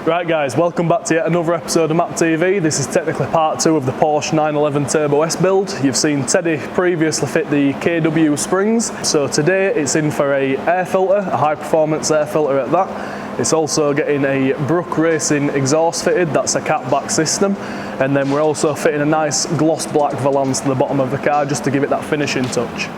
Right guys, welcome back to yet another episode of Map TV. This is technically part 2 of the Porsche 911 Turbo S build. You've seen Teddy previously fit the KW springs, so today it's in for a air filter, a high performance air filter at that. It's also getting a Brooke Racing exhaust fitted, that's a catback system. And then we're also fitting a nice gloss black valance to the bottom of the car just to give it that finishing touch.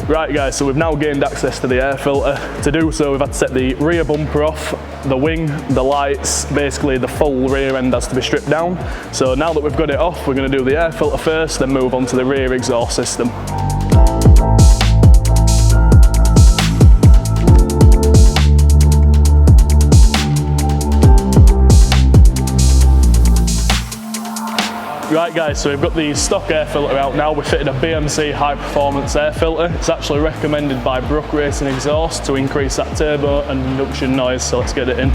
Right guys, so we've now gained access to the air filter. To do so, we've had to set the rear bumper off, the wing, the lights, basically the full rear end has to be stripped down. So now that we've got it off, we're going to do the air filter first, then move on to the rear exhaust system. Right guys, so we've got the stock air filter out now. We're fitting a BMC high performance air filter. It's actually recommended by Brooke Racing Exhaust to increase that turbo and induction noise, so let's get it in.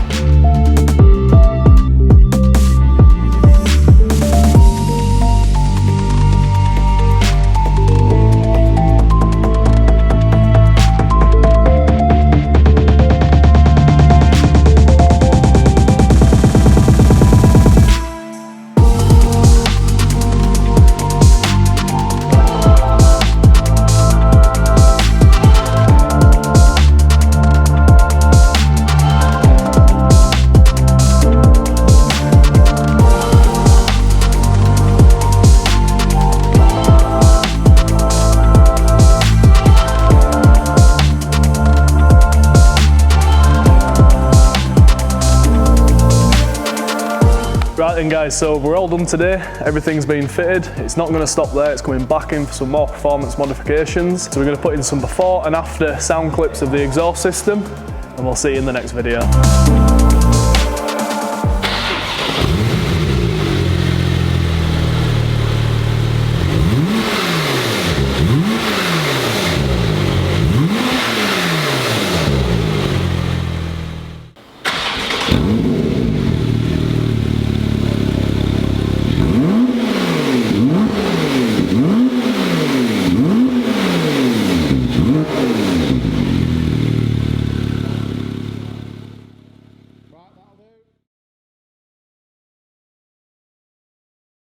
Right then guys, so we're all done today, everything's been fitted. It's not going to stop there, it's coming back in for some more performance modifications. So we're going to put in some before and after sound clips of the exhaust system, and we'll see you in the next video.